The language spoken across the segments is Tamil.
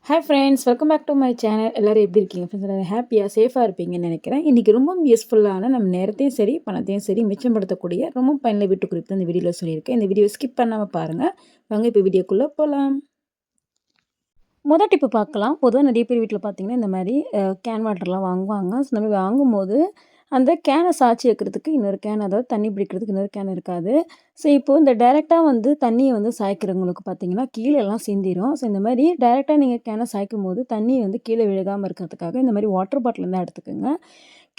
Hi friends, welcome back to my channel. எல்லோரும் எப்படி இருக்கீங்க ஃப்ரெண்ட்ஸ்? எல்லோரும் ஹாப்பியாக சேஃபாக இருப்பீங்கன்னு நினைக்கிறேன். இன்றைக்கி ரொம்ப யூஸ்ஃபுல்லான நம்ம நேரத்தையும் சரி பணத்தையும் சரி மிச்சப்படுத்தக்கூடிய ரொம்ப பயனுள்ள வீட்டு குறிப்பு தான் இந்த வீடியோவில் சொல்லியிருக்கேன். இந்த வீடியோ ஸ்கிப் பண்ணாமல் பாருங்கள். வாங்க இப்போ வீடியோக்குள்ளே போகலாம். முதல் டிப்பு பார்க்கலாம். பொதுவாக நிறைய பேர் வீட்டில் பார்த்தீங்கன்னா இந்த மாதிரி கேன் வாட்டர்லாம் வாங்குவாங்க. ஸோ இந்த மாதிரி வாங்கும்போது அந்த கேனை சாய்ச்சி வைக்கிறதுக்கு இன்னொரு கேன், அதாவது தண்ணி பிடிக்கிறதுக்கு இன்னொரு கேன் இருக்காது. ஸோ இப்போது இந்த டைரெக்டாக தண்ணியை சாய்க்கிறவங்களுக்கு பார்த்தீங்கன்னா கீழே எல்லாம் சிந்திரும். ஸோ இந்த மாதிரி டைரெக்டாக நீங்கள் கேனை சாய்க்கும் போது தண்ணி கீழே விழுகாமல் இருக்கிறதுக்காக இந்த மாதிரி வாட்டர் பாட்டில் இருந்தால் எடுத்துக்கோங்க.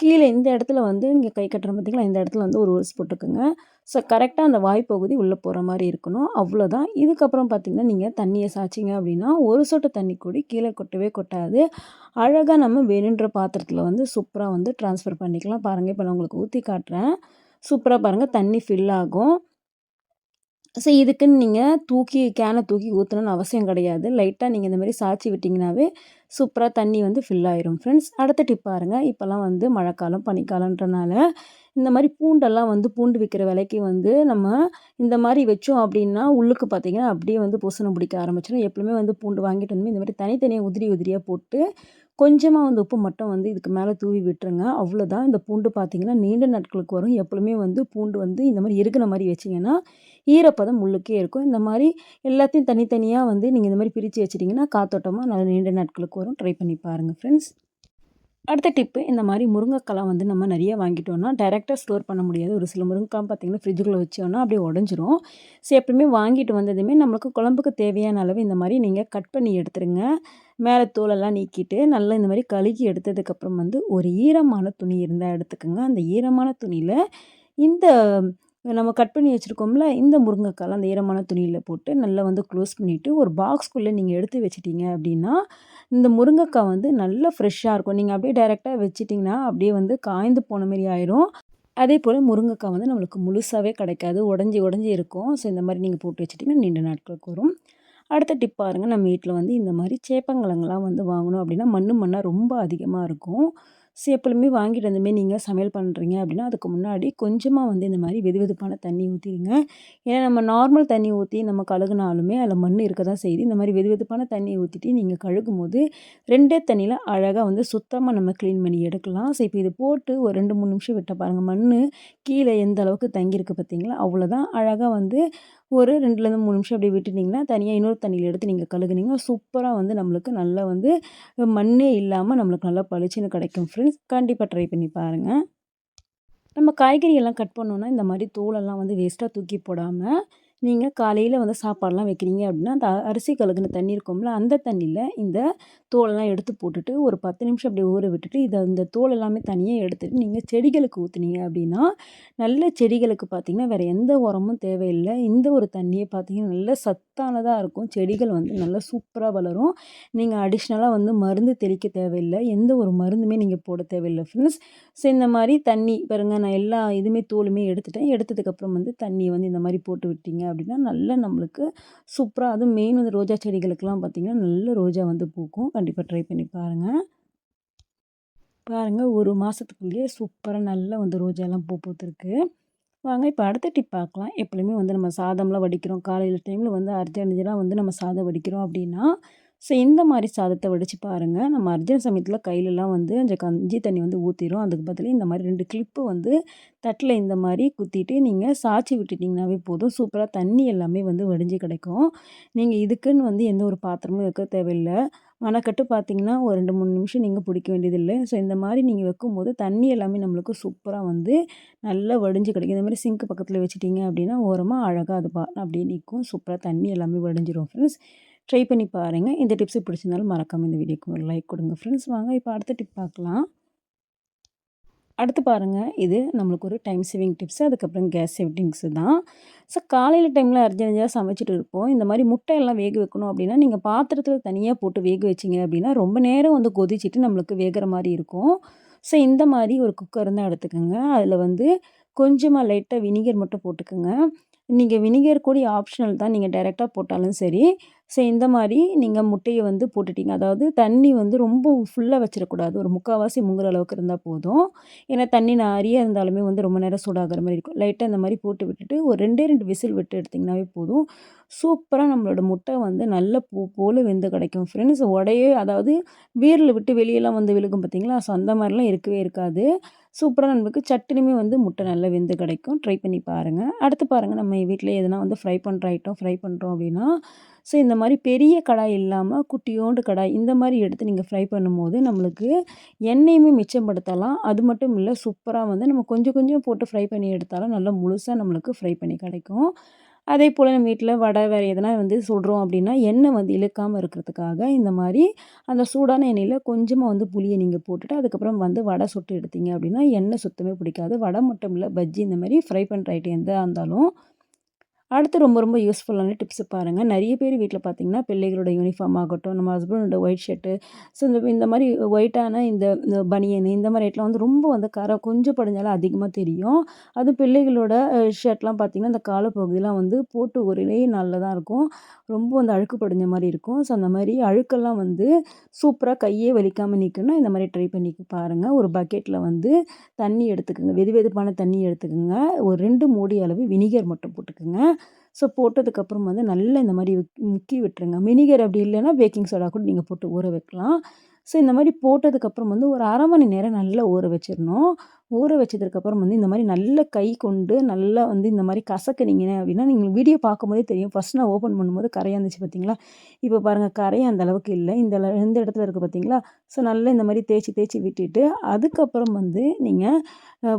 கீழே இந்த இடத்துல இங்கே கை கட்டுறோம் பார்த்தீங்களா, இந்த இடத்துல ஒரு ஹோல்ஸ் போட்டுக்குங்க. ஸோ கரெக்டாக அந்த வாய்ப்பகுதி உள்ளே போகிற மாதிரி இருக்கணும். அவ்வளோதான். இதுக்கப்புறம் பார்த்திங்கன்னா நீங்கள் தண்ணியை சாய்ச்சிங்க அப்படின்னா ஒரு சொட்டு தண்ணி கூடி கீழே கொட்டவே கொட்டாது. அழகாக நம்ம வேணுன்ற பாத்திரத்தில் சூப்பராக ட்ரான்ஸ்ஃபர் பண்ணிக்கலாம். பாருங்கள், இப்போ நான் உங்களுக்கு ஊற்றி காட்டுறேன். சூப்பராக பாருங்கள், தண்ணி ஃபில் ஆகும். ஸோ இதுக்குன்னு நீங்கள் கேனை தூக்கி ஊற்றணும்னு அவசியம் கிடையாது. லைட்டாக நீங்கள் இந்த மாதிரி சாய்ச்சி விட்டிங்கனாவே சூப்பராக தண்ணி ஃபில் ஆயிரும் ஃப்ரெண்ட்ஸ். அடுத்த டிப் பாருங்கள். இப்போல்லாம் மழைக்காலம் பனிக்காலன்றனால இந்த மாதிரி பூண்டெல்லாம் பூண்டு விற்கிற விலைக்கு நம்ம இந்த மாதிரி வச்சோம் அப்படின்னா உள்ளுக்கு பார்த்திங்கன்னா அப்படியே பூசணம் பிடிக்க ஆரம்பிச்சிடும். எப்பவுமே பூண்டு வாங்கிட்டு இந்த மாதிரி தனித்தனியாக உதிரி உதிரியாக போட்டு கொஞ்சமாக உப்பு மட்டும் இதுக்கு மேலே தூவி விட்டுருங்க. அவ்வளோதான். இந்த பூண்டு பார்த்திங்கன்னா நீண்ட நாட்களுக்கு வரும். எப்பவுமே பூண்டு இந்த மாதிரி இருக்கிற மாதிரி வச்சிங்கன்னா ஈரப்பதம் உள்ளுக்கே இருக்கும். இந்த மாதிரி எல்லாத்தையும் தனித்தனியாக நீங்கள் இந்த மாதிரி பிரித்து வச்சிட்டிங்கன்னா காத்தோட்டமாக நல்ல நீண்ட நாட்களுக்கு வரும். ட்ரை பண்ணி பாருங்கள் ஃப்ரெண்ட்ஸ். அடுத்த டிப்பு, இந்த மாதிரி முருங்கைக்காலாம் நம்ம நிறைய வாங்கிட்டோம்னா டைரெக்டாக ஸ்டோர் பண்ண முடியாது. ஒரு சில முருங்கைக்காய் பார்த்திங்கன்னா ஃப்ரிட்ஜுக்குள்ளே வச்சோன்னா அப்படியே உடஞ்சிரும். ஸோ எப்பவுமே வாங்கிட்டு வந்ததுமே நம்மளுக்கு குழம்புக்கு தேவையான அளவு இந்த மாதிரி நீங்கள் கட் பண்ணி எடுத்துருங்க. மேலே தோலெல்லாம் நீக்கிட்டு நல்லா இந்த மாதிரி கழுகி எடுத்ததுக்கப்புறம் ஒரு ஈரமான துணி இருந்தால் எடுத்துக்கோங்க. அந்த ஈரமான துணியில் இந்த நம்ம கட் பண்ணி வச்சுருக்கோம்ல இந்த முருங்கைக்காலாம் அந்த ஈரமான துணியில் போட்டு நல்லா க்ளோஸ் பண்ணிவிட்டு ஒரு பாக்ஸ்குள்ளே நீங்கள் எடுத்து வச்சிட்டிங்க அப்படின்னா இந்த முருங்கைக்காய் நல்லா ஃப்ரெஷ்ஷாக இருக்கும். நீங்கள் அப்படியே டைரெக்டாக வச்சிட்டிங்கன்னா அப்படியே காய்ந்து போன மாரி ஆயிரும். அதே போல் முருங்கைக்காய் நம்மளுக்கு முழுசாகவே கிடைக்காது, உடஞ்சி உடஞ்சி இருக்கும். ஸோ இந்த மாதிரி நீங்கள் போட்டு வச்சிட்டிங்கன்னா நீண்ட நாட்களுக்கு வரும். அடுத்த டிப் பாருங்கள். நம்ம வீட்டில் இந்த மாதிரி சேப்பங்கிழங்குலாம் வாங்கணும் அப்படின்னா மண்ணாக ரொம்ப அதிகமாக இருக்கும். ஸோ எப்பவுமே வாங்கிட்டு வந்தமாரி நீங்கள் சமையல் பண்ணுறீங்க அப்படின்னா அதுக்கு முன்னாடி கொஞ்சமாக இந்த மாதிரி வெதுவெதுப்பான தண்ணி ஊற்றிடுங்க. ஏன்னா நம்ம நார்மல் தண்ணி ஊற்றி நம்ம கழுகுனாலுமே அதில் மண் இருக்க தான் செய்யுது. இந்த மாதிரி வெதுவெதுப்பான தண்ணியை ஊற்றிட்டு நீங்கள் கழுகும் போது 2 தண்ணியில் அழகாக சுத்தமாக நம்ம க்ளீன் பண்ணி எடுக்கலாம். ஸோ இப்போ இது போட்டு ஒரு 2-3 நிமிஷம் விட்ட பாருங்கள், மண் கீழே எந்த அளவுக்கு தங்கியிருக்கு பார்த்தீங்களா, அவ்வளோதான். அழகாக ஒரு 2லேருந்து 3 நிமிஷம் அப்படியே விட்டுட்டிங்கன்னா தனியாக இன்னொரு தண்ணியில் எடுத்து நீங்கள் கழுகுனீங்கன்னா சூப்பராக நம்மளுக்கு நல்லா மண்ணே இல்லாமல் நம்மளுக்கு நல்லா பளிச்சுன்னு கிடைக்கும் ஃப்ரெண்ட்ஸ். கண்டிப்பாக ட்ரை பண்ணி பாருங்கள். நம்ம காய்கறியெல்லாம் கட் பண்ணோன்னா இந்த மாதிரி தோலெல்லாம் வேஸ்ட்டாக தூக்கி போடாமல் நீங்கள் காலையில் சாப்பாடெலாம் வைக்கிறீங்க அப்படின்னா அந்த அரிசி கழுகுன தண்ணி இருக்கும்ல, அந்த தண்ணியில் இந்த தோலெல்லாம் எடுத்து போட்டுட்டு ஒரு 10 நிமிஷம் அப்படியே ஊற விட்டுட்டு இந்த தோல் எல்லாமே தனியாக எடுத்துகிட்டு நீங்கள் செடிகளுக்கு ஊற்றுனீங்க அப்படின்னா நல்ல செடிகளுக்கு பார்த்திங்கன்னா வேறு எந்த உரமும் தேவையில்லை. இந்த ஒரு தண்ணியை பார்த்திங்கன்னா நல்ல சத்தானதாக இருக்கும். செடிகள் நல்லா சூப்பராக வளரும். நீங்கள் அடிஷ்னலாக மருந்து தெளிக்க தேவையில்லை, எந்த ஒரு மருந்துமே நீங்கள் போட தேவையில்லை ஃப்ரெண்ட்ஸ். ஸோ இந்த மாதிரி தண்ணி பாருங்கள், நான் எல்லா இதுவுமே தோலுமே எடுத்துட்டேன். எடுத்ததுக்கப்புறம் தண்ணியை இந்த மாதிரி போட்டு விட்டீங்க அப்படின்னா நல்லா நம்மளுக்கு சூப்பராக, அதுவும் மெயின் ரோஜா செடிகளுக்கெல்லாம் பார்த்திங்கன்னா நல்ல ரோஜா பூக்கும். கண்டிப்பாக ட்ரை பண்ணி பாருங்கள். பாருங்கள், ஒரு மாதத்துக்குள்ளேயே சூப்பராக நல்லா ரோஜாலாம் பூ பூத்துருக்கு. வாங்க இப்போ அடுத்த டிப் பார்க்கலாம். எப்பவுமே நம்ம சாதம்லாம் வடிக்கிறோம், காலையில் டைமில் அர்ஜென்ட்டாக நம்ம சாதம் வடிக்கிறோம் அப்படின்னா ஸோ இந்த மாதிரி சாதத்தை வடித்து பாருங்கள். நம்ம அர்ஜென்ட் சமயத்தில் கையிலலாம் அந்த கஞ்சி தண்ணி ஊற்றிடும். அதுக்கு பதில் இந்த மாதிரி 2 கிளிப்பு தட்டில் இந்த மாதிரி குத்திட்டு நீங்கள் சாய்ச்சி விட்டுட்டிங்கனாவே போதும். சூப்பராக தண்ணி எல்லாமே வடிஞ்சு கிடைக்கும். நீங்கள் இதுக்குன்னு எந்த ஒரு பாத்திரமும் வைக்க தேவையில்லை. மணக்கட்டு பார்த்திங்கன்னா ஒரு 2-3 நிமிஷம் நீங்கள் பிடிக்க வேண்டியதில்லை. ஸோ இந்த மாதிரி நீங்கள் வைக்கும்போது தண்ணி எல்லாமே நம்மளுக்கு சூப்பராக நல்லா வடிஞ்சு கிடைக்கும். இந்த மாதிரி சிங்க் பக்கத்தில் வச்சுட்டிங்க அப்படின்னா ஓரமாக அழகாக அது அப்படியே நிற்கும். சூப்பராக தண்ணி எல்லாமே வடிஞ்சிரும் ஃப்ரெண்ட்ஸ். ட்ரை பண்ணி பாருங்கள். இந்த டிப்ஸு பிடிச்சிருந்தாலும் மறக்காமல் இந்த வீடியோக்கு ஒரு லைக் கொடுங்க ஃப்ரெண்ட்ஸ். வாங்க இப்போ அடுத்த டிப் பார்க்கலாம். அடுத்து பாருங்கள், இது நம்மளுக்கு ஒரு டைம் சேவிங் டிப்ஸு, அதுக்கப்புறம் கேஸ் சேவிங்ஸு தான். ஸோ காலையில் டைமில் அர்ஜென்ட்டாக சமைச்சிட்டு இருப்போம். இந்த மாதிரி முட்டையெல்லாம் வேக வைக்கணும் அப்படின்னா நீங்கள் பாத்திரத்தில் தனியாக போட்டு வேக வச்சிங்க அப்படின்னா ரொம்ப நேரம் கொதிச்சிட்டு நம்மளுக்கு வேகிற மாதிரி இருக்கும். ஸோ இந்த மாதிரி ஒரு குக்கர் தான் எடுத்துக்கோங்க. அதில் கொஞ்சமாக லைட்டாக வினிகர் மட்டும் போட்டுக்கோங்க. நீங்கள் வினிகர் கூட ஆப்ஷனல் தான், நீங்கள் டைரெக்டாக போட்டாலும் சரி. ஸோ இந்த மாரி நீங்க முட்டைய வந்து போட்டுட்டீங்க. அதாவது தண்ணி வந்து ரொம்ப ஃபுல்லா வச்சிடக்கூடாது. ஒரு 3/4வாசி முங்குற அளவுக்கு இருந்தா போதும். ஏன்னா தண்ணி நெறைய இருந்தாலுமே வந்து ரொம்ப நேரம் சூடாகுற மாரி இருக்கும். லைட்டா இந்த மாரி போட்டு விட்டுட்டு ஒரு 2டே 2 விசில் விட்டு எடுத்தீங்கனாவே போதும். சூப்பரா நம்மளோட முட்டை வந்து நல்ல பூ போல வெந்து கிடைக்கும் ஃப்ரெண்ட்ஸ். அதாவது வீரல விட்டு வெளியலாம் வந்து விழுகும் பார்த்தீங்களா? ஸோ அந்த மாரிலாம் இருக்கவே இருக்காது. சூப்பரா நம்மளுக்கு சட்டுனுமே வந்து முட்டை நல்லா வெந்து கிடைக்கும். ட்ரை பண்ணி பாருங்க. அடுத்து பாருங்க நம்ம வீட்ல எதுனா வந்து ஃப்ரை பண்ற ஐட்டம் ஃப்ரை பண்றோம் அப்படின்னா, ஸோ இந்த மாரி பெரிய கடாய் இல்லாம குட்டியோண்டு கடாய் இந்த மாரி எடுத்து நீங்க ஃப்ரை பண்ணும்போது நம்மளுக்கு எண்ணெயுமே மிச்சப்படுத்தலாம். அது மட்டும் இல்ல சூப்பரா வந்து நம்ம கொஞ்சம் கொஞ்சம் போட்டு ஃப்ரை பண்ணி எடுத்தாலும் நல்லா முழுசா நம்மளுக்கு ஃப்ரை பண்ணி கிடைக்கும். அதேபோல நம்ம வீட்ல வடை வேறு எதனா வந்து சுடுறோம் அப்படின்னா, எண்ணெய் வந்து இழுக்காம இருக்கிறதுக்காக இந்த மாரி அந்த சூடான எண்ணெயில கொஞ்சமா வந்து புளிய நீங்க போட்டுட்டு, அதுக்கப்புறம் வந்து வடை சுட்டு எடுத்தீங்க அப்படின்னா, எண்ணெய் சுத்தமே பிடிக்காது. வடை மட்டும் இல்ல, பஜ்ஜி இந்த மாரி ஃப்ரை பண்ற ஐட்டம் எதா இருந்தாலும் அடுத்து ரொம்ப ரொம்ப யூஸ்ஃபுல்லான டிப்ஸ் பாருங்க. நெறைய பேர் வீட்ல பார்த்தீங்கன்னா, பிள்ளைகளோட யூனிஃபார்ம் ஆகட்டும், நம்ம ஹஸ்பண்டோட ஒயிட் ஷர்ட்டு, ஸோ இந்த மாரி ஒயிட்டான இந்த பனியனு இந்த மாரி ஐட்டம்லாம் வந்து ரொம்ப வந்து கரை கொஞ்சம் படிஞ்சாலும் அதிகமா தெரியும். அதுவும் பிள்ளைகளோட ஷர்ட்லாம் பார்த்தீங்கன்னா, இந்த கால பகுதிலாம் வந்து போட்டு ஒரே நாள்ல தான் இருக்கும். ரொம்ப வந்து அழுக்கு படிஞ்ச மாரி இருக்கும். ஸோ அந்த மாரி அழுக்கெல்லாம் வந்து சூப்பரா கையே வலிக்காம நிக்கணும்னா, இந்த மாரி ட்ரை பண்ணி பாருங்க. ஒரு பக்கெட்ல வந்து தண்ணி எடுத்துக்கங்க. வெதுவெதுப்பான தண்ணி எடுத்துக்கங்க. ஒரு 2 மூடி அளவு வினிகர் மட்டும் போட்டுக்கங்க. ஸோ போட்டதுக்கப்புறம் வந்து நல்லா இந்த மாரி முக்கி விட்டுருங்க. வினிகர் அப்படி இல்லைன்னா பேக்கிங் சோடா கூட நீங்க போட்டு ஊற வைக்கலாம். ஸோ இந்த மாரி போட்டதுக்கப்புறம் வந்து ஒரு 1/2 மணி நேரம் நல்லா ஊற வச்சிரணும். ஊற வச்சதுக்கப்புறம் வந்து இந்த மாரி நல்லா கை கொண்டு நல்லா வந்து இந்த மாரி கசக்குனீங்க அப்படின்னா, நீங்க வீடியோ பார்க்கும்போதே தெரியும். ஃபர்ஸ்ட் நான் ஓப்பன் பண்ணும்போது கரையா இருந்துச்சு பார்த்தீங்களா? இப்போ பாருங்க கரை அந்த அளவுக்கு இல்ல. இந்த இடத்துல இருக்கு பார்த்தீங்களா? ஸோ நல்லா இந்த மாரி தேய்ச்சு தேய்ச்சு விட்டுட்டு, அதுக்கப்புறம் வந்து நீங்க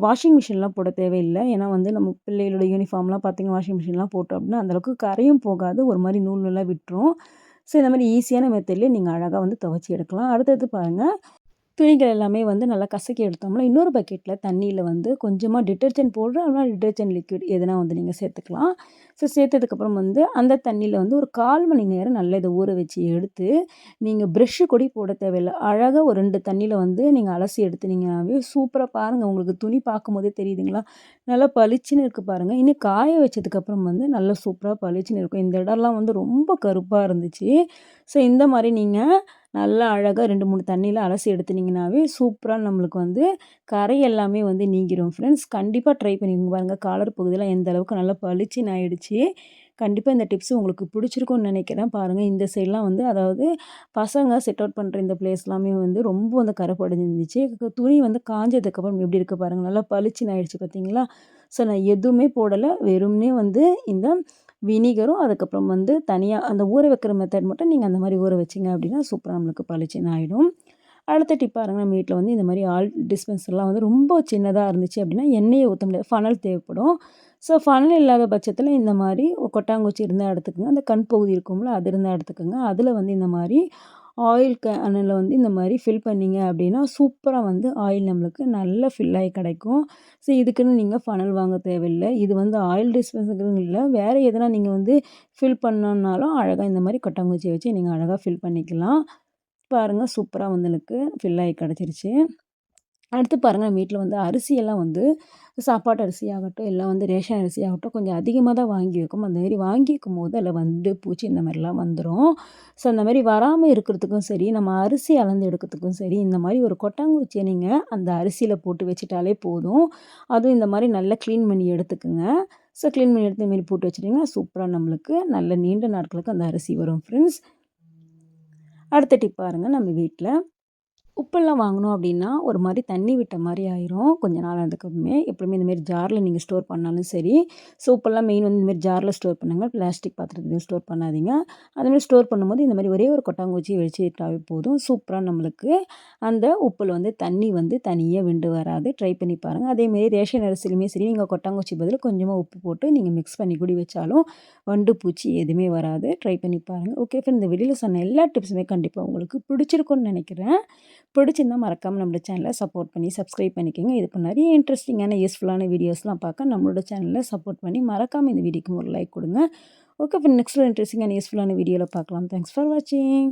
வாஷிங் மிஷின்லாம் போட தேவையில்ல. ஏன்னா வந்து நம்ம பிள்ளைகளோட யூனிஃபார்ம்லாம் பார்த்தீங்கன்னா, வாஷிங் மிஷின்லாம் போட்டோம் அப்படின்னா, அந்த அளவுக்கு கரையும் போகாது. ஒரு மாரி நூல் நூலா விட்டுரும். ஸோ இந்த மாரி ஈஸியான மெத்தட்லயே நீங்க அழகா வந்து துவைச்சு எடுக்கலாம். அடுத்தது பாருங்க துணிகள் எல்லாமே வந்து நல்லா கசக்கி எடுத்தோம்னா, இன்னொரு பக்கெட்ல தண்ணீல வந்து கொஞ்சமா டிட்டர்ஜென்ட் பவுடர் இல்லனா டிட்டர்ஜென்ட் லிக்விட் எதுனா வந்து நீங்க சேர்த்துக்கலாம். ஸோ சேர்த்ததுக்கப்புறம் வந்து அந்த தண்ணீல வந்து ஒரு 1/4 மணி நேரம் நல்லா இத ஊற வச்சு எடுத்து, நீங்க பிரஷ் கூட போட தேவையில்ல. அழகா ஒரு 2 தண்ணீல வந்து நீங்க அலசி எடுத்தீங்கனாவே சூப்பரா பாருங்க உங்களுக்கு துணி பார்க்கும்போதே தெரியுதுங்களா? நல்லா பளிச்சுன்னு இருக்கு பாருங்க. இன்னும் காய வச்சதுக்கப்புறம் வந்து நல்லா சூப்பரா பளிச்சுன்னு இருக்கும். இந்த இடம்லாம் வந்து ரொம்ப கருப்பா இருந்துச்சு. ஸோ இந்த மாரி நீங்க நல்லா அழகா 2, 3 தண்ணீல அலசி எடுத்துனீங்கனாவே, சூப்பரா நம்மளுக்கு வந்து கரை எல்லாமே வந்து நீங்கிரும் ஃப்ரெண்ட்ஸ். கண்டிப்பா ட்ரை பண்ணி பாருங்க. காலர் பகுதிலாம் எந்த அளவுக்கு நல்லா பளிச்சுன்னு ஆயிடுச்சு. கண்டிப்பா இந்த டிப்ஸ் உங்களுக்கு பிடிச்சிருக்கும்னு நெனைக்கிறேன். பாருங்க இந்த சைட்லாம் வந்து அதாவது பசங்க செட் அவுட் பண்ற இந்த பிளேஸ்லாமே வந்து ரொம்ப வந்து கரை படிஞ்சிருந்துச்சு. துணி வந்து காஞ்சதுக்கப்புறம் எப்படி இருக்கு பாருங்க. நல்லா பளிச்சுன்னு ஆயிடுச்சு பார்த்தீங்களா? ஸோ நான் எதுவுமே போடல. வெறுமனே வந்து இந்த வினிகரும், அதுக்கப்புறம் வந்து தனியா அந்த ஊற வைக்கிற மெத்தட் மட்டும் நீங்க அந்த மாரி ஊற வச்சீங்க அப்படின்னா, சூப்பரா நம்மளுக்கு பளிச்சுன்னு ஆயிடும். அடுத்த டிப் பாருங்க, நம்ம வீட்ல வந்து இந்த மாரி ஆயில் டிஸ்பென்சர்லாம் வந்து ரொம்ப சின்னதா இருந்துச்சு அப்படின்னா, எண்ணெய ஊத்த முடியாது. ஃபனல் தேவைப்படும். ஸோ ஃபனல் இல்லாத பட்சத்தில இந்த மாரி கொட்டாங்குச்சி இருந்தா எடுத்துக்கங்க. அந்த கண் பகுதி இருக்கும்ல, அது இருந்தா எடுத்துக்கங்க. அதில வந்து இந்த மாரி ஆயில் கேனில வந்து இந்த மாரி ஃபில் பண்ணீங்க அப்படின்னா, சூப்பரா வந்து ஆயில் நம்மளுக்கு நல்லா ஃபில் ஆயி கிடைக்கும். ஸோ இதுக்குன்னு நீங்க ஃபனல் வாங்க தேவையில்ல. இது வந்து ஆயில் டிஸ்பென்சர்ன்னு இல்ல. வேற எதுனா நீங்க வந்து ஃபில் பண்ணணும்னாலும் அழகா இந்த மாரி கொட்டாங்குச்சிய வச்சு நீங்க அழகா ஃபில் பண்ணிக்கலாம். பாருங்க சூப்பரா உங்களுக்கு ஃபில் ஆயி கிடச்சிருச்சு. அடுத்து பாருங்க, நம்ம வீட்ல வந்து அரிசியெல்லாம் வந்து சாப்பாட்டு அரிசியாகட்டும், இல்ல வந்து ரேஷன் அரிசியாகட்டும் கொஞ்சம் அதிகமா தான் வாங்கி வைக்கும். அந்த மாரி வாங்கி வைக்கும்போது அதில வண்டு, பூச்சி இந்த மாரிலாம் வந்துரும். ஸோ அந்த மாரி வராம இருக்கிறதுக்கும் சரி, நம்ம அரிசி அளந்து எடுக்கிறதுக்கும் சரி, இந்த மாரி ஒரு கொட்டாங்குச்சிய நீங்க அந்த அரிசியில போட்டு வச்சுட்டாலே போதும். அதுவும் இந்த மாரி நல்லா கிளீன் பண்ணி எடுத்துக்கங்க. ஸோ கிளீன் பண்ணி எடுத்து இந்த மாரி போட்டு வச்சுட்டீங்கன்னா, சூப்பரா நம்மளுக்கு நல்ல நீண்ட நாட்களுக்கு அந்த அரிசி வரும் ஃப்ரெண்ட்ஸ். அடுத்த டிப் பாருங்க, நம்ம வீட்ல உப்பெல்லாம் வாங்குனோம் அப்படின்னா, ஒரு மாரி தண்ணி விட்ட மாரி ஆயிரும். கொஞ்ச நாள் ஆனதுக்கப்புறமே. எப்பவுமே இந்த மாரி ஜார்ல நீங்க ஸ்டோர் பண்ணாலும் சரி, ஸோ உப்பெல்லாம் மெயின் வந்து இந்த மாரி ஜார்ல ஸ்டோர் பண்ணுங்க. பிளாஸ்டிக் பாத்திரத்திலயும் ஸ்டோர் பண்ணாதீங்க. அதேமாரி ஸ்டோர் பண்ணும்போது இந்த மாரி ஒரே ஒரு கொட்டாங்குச்சி வச்சுட்டாவே போதும். சூப்பரா நம்மளுக்கு அந்த உப்புல வந்து தண்ணி வந்து தனியா விண்டு வராது. ட்ரை பண்ணி பாருங்க. அதேமாரி ரேஷன் அரிசியிலுமே சரி, நீங்க கொட்டாங்குச்சி பதிலா கொஞ்சமா உப்பு போட்டு நீங்க மிக்ஸ் பண்ணி கூடி வச்சாலும், வண்டு, பூச்சி எதுவுமே வராது. ட்ரை பண்ணி பாருங்க. ஓகே ஃப்ரெண்ட், இந்த வீடியோல சொன்ன எல்லா டிப்ஸுமே கண்டிப்பா உங்களுக்கு பிடிச்சிருக்கும்னு நெனைக்கிறேன். பிடிச்சிருந்தா மறக்காம நம்மளோட சேனலை சப்போர்ட் பண்ணி சப்ஸ்கிரைப் பண்ணிக்கோங்க. இதுக்கு நிறைய இன்ட்ரெஸ்டிங்கான யூஸ்ஃபுல்லான வீடியோஸ்லாம் பார்க்க நம்மளோட சேனலை சப்போர்ட் பண்ணி மறக்காம இந்த வீடியோக்கு ஒரு லைக் கொடுங்க. ஓகே, இப்போ நெக்ஸ்ட் ஒரு இன்ட்ரெஸ்டிங்கான யூஸ்ஃபுல்லான வீடியோவில் பார்க்கலாம். தேங்க்ஸ் ஃபார் வாட்சிங்.